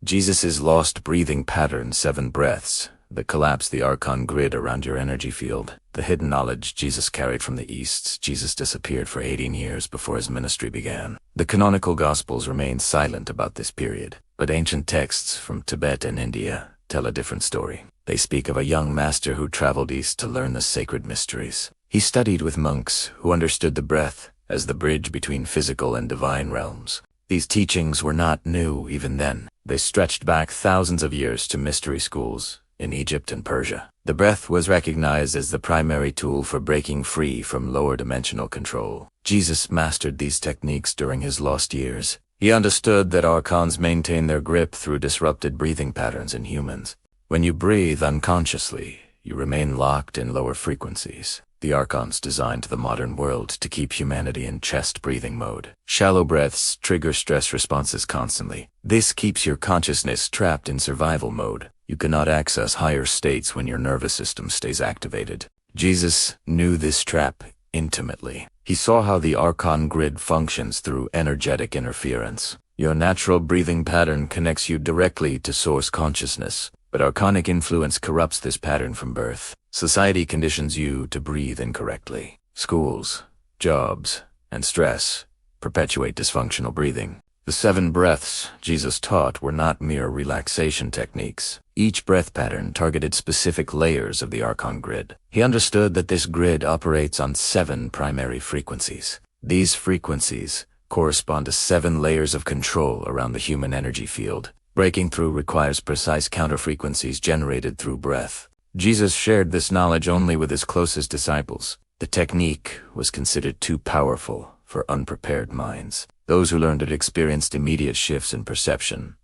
Jesus' lost breathing pattern, 7 breaths, that collapsed the Archon grid around your energy field. The hidden knowledge Jesus carried from the East. Jesus disappeared for 18 years before his ministry began. The canonical Gospels remain silent about this period, but ancient texts from Tibet and India tell a different story. They speak of a young master who traveled east to learn the sacred mysteries. He studied with monks who understood the breath as the bridge between physical and divine realms. These teachings were not new even then. They stretched back thousands of years to mystery schools in Egypt and Persia. The breath was recognized as the primary tool for breaking free from lower dimensional control. Jesus mastered these techniques during his lost years. He understood that Archons maintain their grip through disrupted breathing patterns in humans. When you breathe unconsciously, you remain locked in lower frequencies. The Archons designed the modern world to keep humanity in chest breathing mode. Shallow breaths trigger stress responses constantly. This keeps your consciousness trapped in survival mode. You cannot access higher states when your nervous system stays activated. Jesus knew this trap intimately. He saw how the Archon grid functions through energetic interference. Your natural breathing pattern connects you directly to source consciousness, but Archonic influence corrupts this pattern from birth. Society conditions you to breathe incorrectly. Schools, jobs, and stress perpetuate dysfunctional breathing. The 7 breaths Jesus taught were not mere relaxation techniques. Each breath pattern targeted specific layers of the Archon grid. He understood that this grid operates on 7 primary frequencies. These frequencies correspond to 7 layers of control around the human energy field. Breaking through requires precise counterfrequencies generated through breath. Jesus shared this knowledge only with his closest disciples. The technique was considered too powerful for unprepared minds. Those who learned it experienced immediate shifts in perception.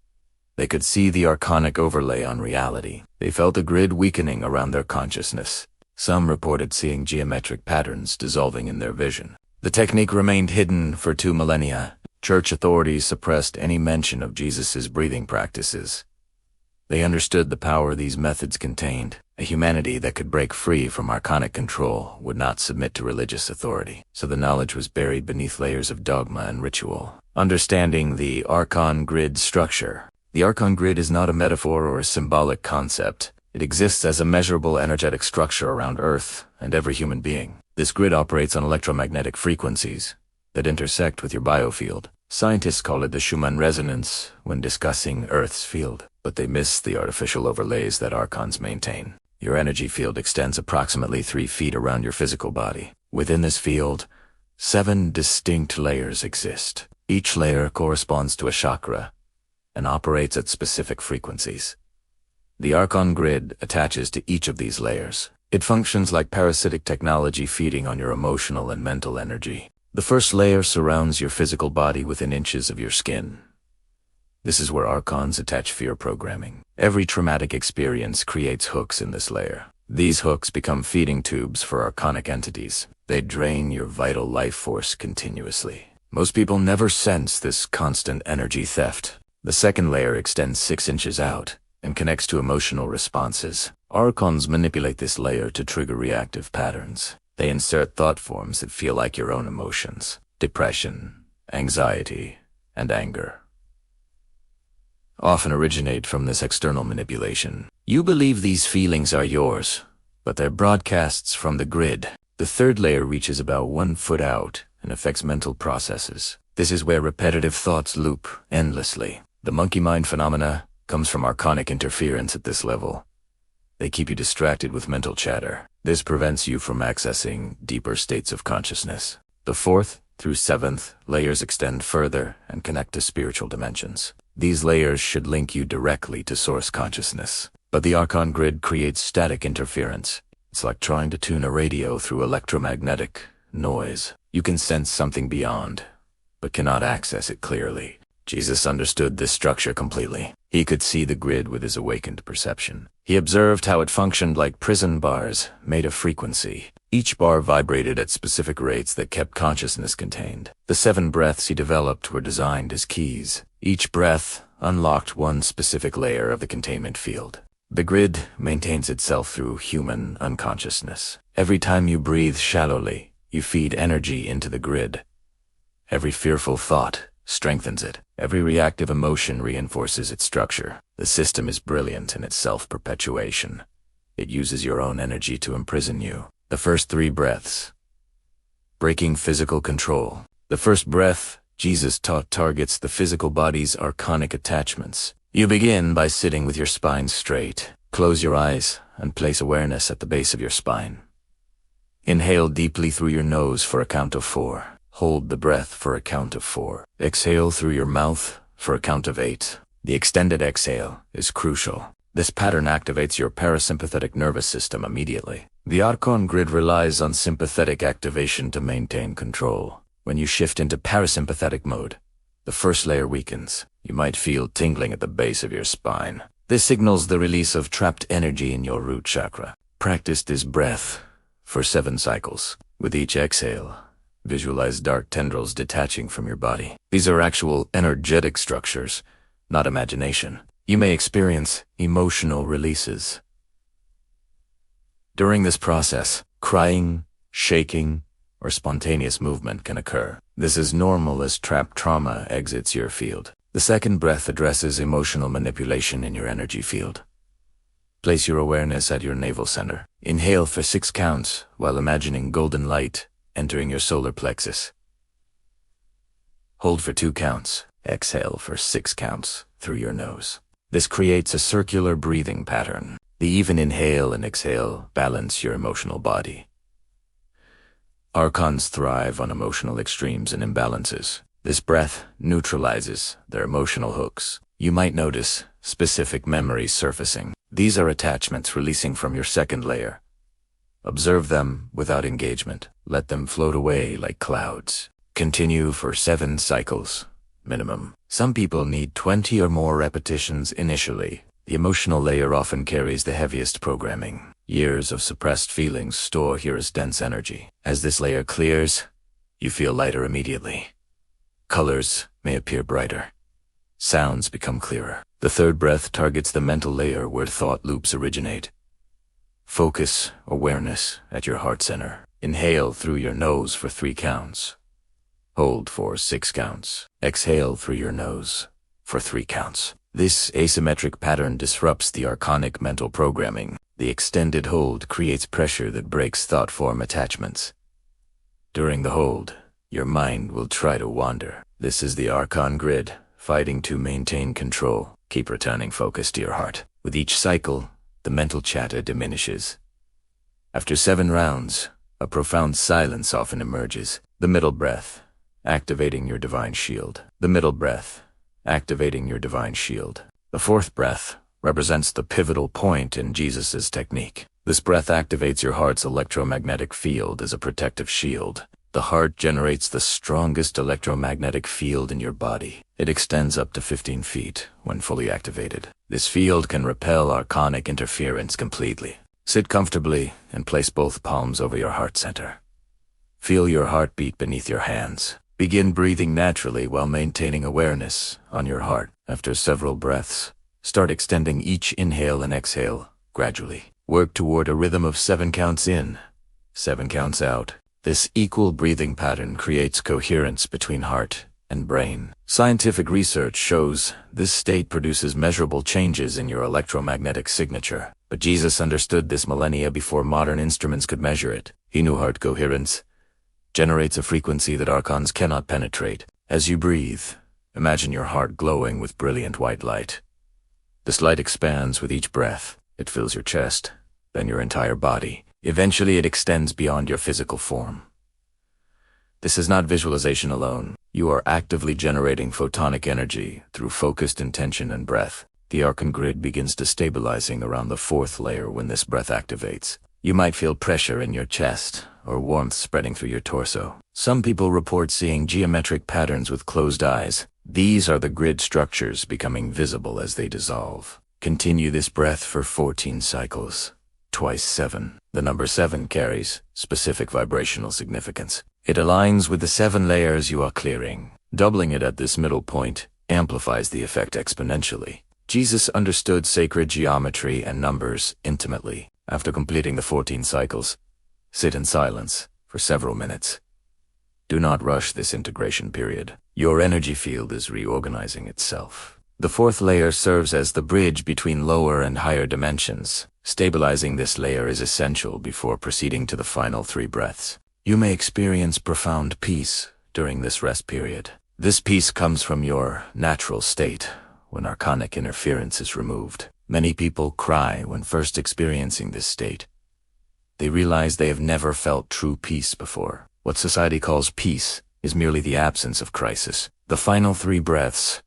They could see the Archonic overlay on reality. They felt the grid weakening around their consciousness. Some reported seeing geometric patterns dissolving in their vision. The technique remained hidden for 2 millennia. Church authorities suppressed any mention of Jesus' breathing practices. They understood the power these methods contained. A humanity that could break free from Archonic control would not submit to religious authority, so the knowledge was buried beneath layers of dogma and ritual. Understanding the Archon grid structure. The Archon grid is not a metaphor or a symbolic concept. It exists as a measurable energetic structure around Earth and every human being. This grid operates on electromagnetic frequencies that intersect with your biofield. Scientists call it the Schumann resonance when discussing Earth's field, but they miss the artificial overlays that Archons maintain. Your energy field extends approximately 3 feet around your physical body. Within this field, 7 distinct layers exist. Each layer corresponds to a chakra and operates at specific frequencies. The Archon grid attaches to each of these layers. It functions like parasitic technology feeding on your emotional and mental energy. The first layer surrounds your physical body within inches of your skin. This is where Archons attach fear programming. Every traumatic experience creates hooks in this layer. These hooks become feeding tubes for Archonic entities. They drain your vital life force continuously. Most people never sense this constant energy theft. The second layer extends 6 inches out and connects to emotional responses. Archons manipulate this layer to trigger reactive patterns. They insert thought forms that feel like your own emotions: depression, anxiety, and anger. Often originate from this external manipulation. You believe these feelings are yours, but they're broadcasts from the grid. The third layer reaches about 1 foot out and affects mental processes. This is where repetitive thoughts loop endlessly. The monkey mind phenomena comes from Archonic interference at this level. They keep you distracted with mental chatter. This prevents you from accessing deeper states of consciousness. The 4th through 7th layers extend further and connect to spiritual dimensions. These layers should link you directly to source consciousness. But the Archon grid creates static interference. It's like trying to tune a radio through electromagnetic noise. You can sense something beyond, but cannot access it clearly. Jesus understood this structure completely. He could see the grid with his awakened perception. He observed how it functioned like prison bars made of frequency. Each bar vibrated at specific rates that kept consciousness contained. The 7 breaths he developed were designed as keys. Each breath unlocked one specific layer of the containment field. The grid maintains itself through human unconsciousness. Every time you breathe shallowly, you feed energy into the grid. Every fearful thought strengthens it. Every reactive emotion reinforces its structure. The system is brilliant in its self-perpetuation. It uses your own energy to imprison you. The first 3 breaths. Breaking physical control. The first breath, Jesus taught, targets the physical body's archonic attachments. You begin by sitting with your spine straight. Close your eyes and place awareness at the base of your spine. Inhale deeply through your nose for a count of 4. Hold the breath for a count of 4. Exhale through your mouth for a count of 8. The extended exhale is crucial. This pattern activates your parasympathetic nervous system immediately. The Archon grid relies on sympathetic activation to maintain control. When you shift into parasympathetic mode, the first layer weakens. You might feel tingling at the base of your spine. This signals the release of trapped energy in your root chakra. Practice this breath for 7 cycles. With each exhale, visualize dark tendrils detaching from your body. These are actual energetic structures, not imagination. You may experience emotional releases. During this process, crying, shaking, or spontaneous movement can occur. This is normal as trapped trauma exits your field. The second breath addresses emotional manipulation in your energy field. Place your awareness at your navel center. Inhale for 6 counts while imagining golden light entering your solar plexus. Hold for 2 counts. Exhale for 6 counts through your nose. This creates a circular breathing pattern. The even inhale and exhale balance your emotional body. Archons thrive on emotional extremes and imbalances. This breath neutralizes their emotional hooks. You might notice specific memories surfacing. These are attachments releasing from your second layer. Observe them without engagement. Let them float away like clouds. Continue for 7 cycles, minimum. Some people need 20 or more repetitions initially. The emotional layer often carries the heaviest programming. Years of suppressed feelings store here as dense energy. As this layer clears, you feel lighter immediately. Colors may appear brighter. Sounds become clearer. The third breath targets the mental layer where thought loops originate. Focus awareness at your heart center. Inhale through your nose for 3 counts. Hold for 6 counts. Exhale through your nose for 3 counts. This asymmetric pattern disrupts the archonic mental programming. The extended hold creates pressure that breaks thought form attachments. During the hold, your mind will try to wander. This is the Archon grid, fighting to maintain control. Keep returning focus to your heart. With each cycle, the mental chatter diminishes. After 7 rounds, a profound silence often emerges. The middle breath, activating your divine shield. The middle breath, activating your divine shield. The fourth breath represents the pivotal point in Jesus' technique. This breath activates your heart's electromagnetic field as a protective shield. The heart generates the strongest electromagnetic field in your body. It extends up to 15 feet when fully activated. This field can repel archonic interference completely. Sit comfortably and place both palms over your heart center. Feel your heartbeat beneath your hands. Begin breathing naturally while maintaining awareness on your heart. After several breaths, start extending each inhale and exhale gradually. Work toward a rhythm of 7 counts in, 7 counts out. This equal breathing pattern creates coherence between heart and brain. Scientific research shows this state produces measurable changes in your electromagnetic signature. But Jesus understood this millennia before modern instruments could measure it. He knew heart coherence generates a frequency that archons cannot penetrate. As you breathe, imagine your heart glowing with brilliant white light. This light expands with each breath. It fills your chest, then your entire body. Eventually it extends beyond your physical form. This is not visualization alone. You are actively generating photonic energy through focused intention and breath. The Archon grid begins destabilizing around the 4th layer when this breath activates. You might feel pressure in your chest or warmth spreading through your torso. Some people report seeing geometric patterns with closed eyes. These are the grid structures becoming visible as they dissolve. Continue this breath for 14 cycles. Twice 7. The number 7 carries specific vibrational significance. It aligns with the 7 layers you are clearing. Doubling it at this middle point amplifies the effect exponentially. Jesus understood sacred geometry and numbers intimately. After completing the 14 cycles, sit in silence for several minutes. Do not rush this integration period. Your energy field is reorganizing itself. The fourth layer serves as the bridge between lower and higher dimensions. Stabilizing this layer is essential before proceeding to the final 3 breaths. You may experience profound peace during this rest period. This peace comes from your natural state when archonic interference is removed. Many people cry when first experiencing this state. They realize they have never felt true peace before. What society calls peace is merely the absence of crisis. The final 3 breaths,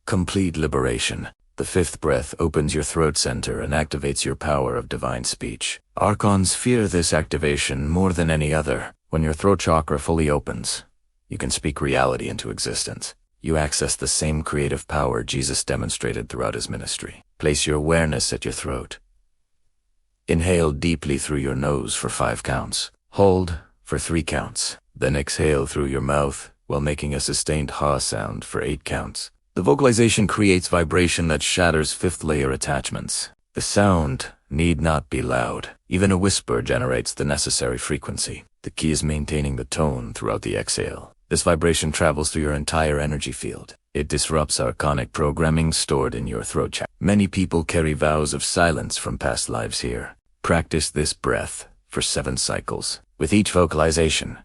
complete liberation. The 5th breath opens your throat center and activates your power of divine speech. Archons fear this activation more than any other. When your throat chakra fully opens, you can speak reality into existence. You access the same creative power Jesus demonstrated throughout his ministry. Place your awareness at your throat. Inhale deeply through your nose for 5 counts. Hold for 3 counts. Then exhale through your mouth while making a sustained ha sound for 8 counts. The vocalization creates vibration that shatters 5th layer attachments. The sound need not be loud. Even a whisper generates the necessary frequency. The key is maintaining the tone throughout the exhale. This vibration travels through your entire energy field. It disrupts archonic programming stored in your throat chakra. Many people carry vows of silence from past lives here. Practice this breath for 7 cycles. With each vocalization,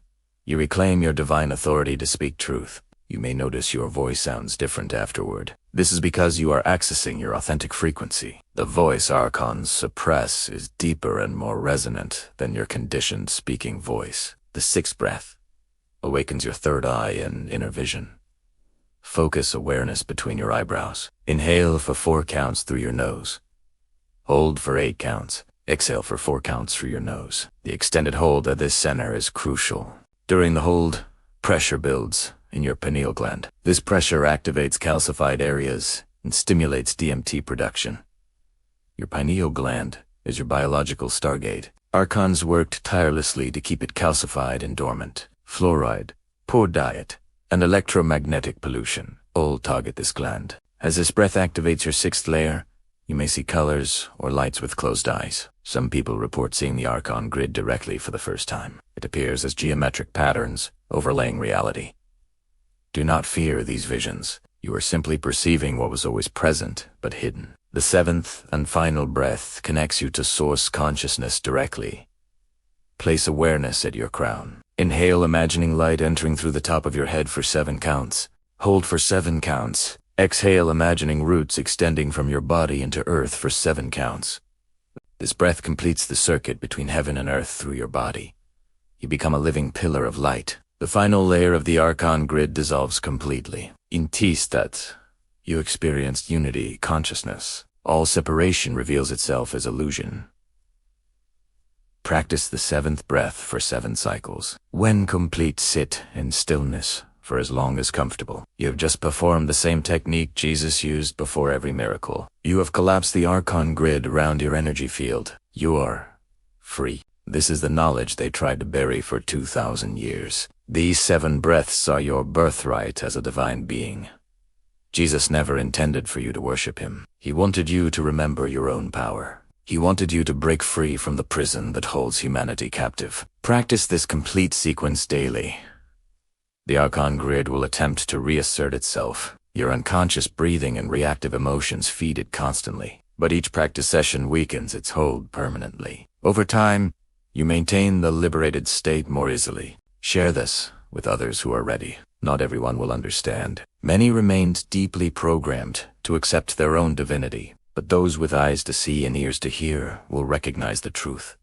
you reclaim your divine authority to speak truth. You may notice your voice sounds different afterward. This is because you are accessing your authentic frequency. The voice archons suppress is deeper and more resonant than your conditioned speaking voice. The 6th breath awakens your 3rd eye and inner vision. Focus awareness between your eyebrows. Inhale for 4 counts through your nose. Hold for 8 counts. Exhale for 4 counts through your nose. The extended hold at this center is crucial. During the hold, pressure builds in your pineal gland. This pressure activates calcified areas and stimulates DMT production. Your pineal gland is your biological stargate. Archons worked tirelessly to keep it calcified and dormant. Fluoride, poor diet, and electromagnetic pollution all target this gland. As this breath activates your 6th layer, you may see colors or lights with closed eyes. Some people report seeing the Archon grid directly for the first time. It appears as geometric patterns overlaying reality. Do not fear these visions. You are simply perceiving what was always present but hidden. The 7th and final breath connects you to source consciousness directly. Place awareness at your crown. Inhale, imagining light entering through the top of your head for 7 counts. Hold for 7 counts. Exhale, imagining roots extending from your body into earth for 7 counts. This breath completes the circuit between heaven and earth through your body. You become a living pillar of light. The final layer of the Archon grid dissolves completely. In T-stat, you experienced unity, consciousness. All separation reveals itself as illusion. Practice the 7th breath for 7 cycles. When complete, sit in stillness for as long as comfortable. You have just performed the same technique Jesus used before every miracle. You have collapsed the Archon grid around your energy field. You are free. This is the knowledge they tried to bury for 2,000 years. These 7 breaths are your birthright as a divine being. Jesus never intended for you to worship him. He wanted you to remember your own power. He wanted you to break free from the prison that holds humanity captive. Practice this complete sequence daily. The Archon grid will attempt to reassert itself. Your unconscious breathing and reactive emotions feed it constantly, but each practice session weakens its hold permanently. Over time, you maintain the liberated state more easily. Share this with others who are ready. Not everyone will understand. Many remained deeply programmed to accept their own divinity, but those with eyes to see and ears to hear will recognize the truth.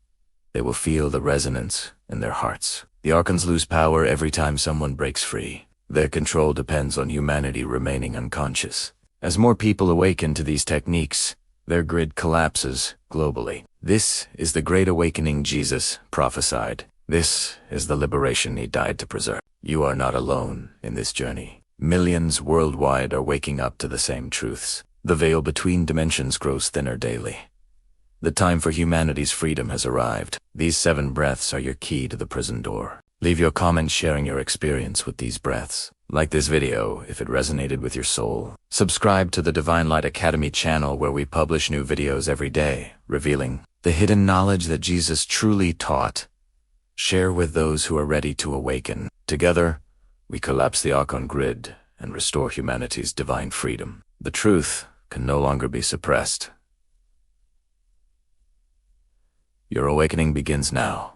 They will feel the resonance in their hearts. The Archons lose power every time someone breaks free. Their control depends on humanity remaining unconscious. As more people awaken to these techniques, their grid collapses globally. This is the great awakening Jesus prophesied. This is the liberation he died to preserve. You are not alone in this journey. Millions worldwide are waking up to the same truths. The veil between dimensions grows thinner daily. The time for humanity's freedom has arrived. These 7 breaths are your key to the prison door. Leave your comments sharing your experience with these breaths. Like this video if it resonated with your soul. Subscribe to the Divine Light Academy channel where we publish new videos every day, revealing the hidden knowledge that Jesus truly taught Share with those who are ready to awaken. Together, we collapse the Archon grid and restore humanity's divine freedom. The truth can no longer be suppressed. Your awakening begins now.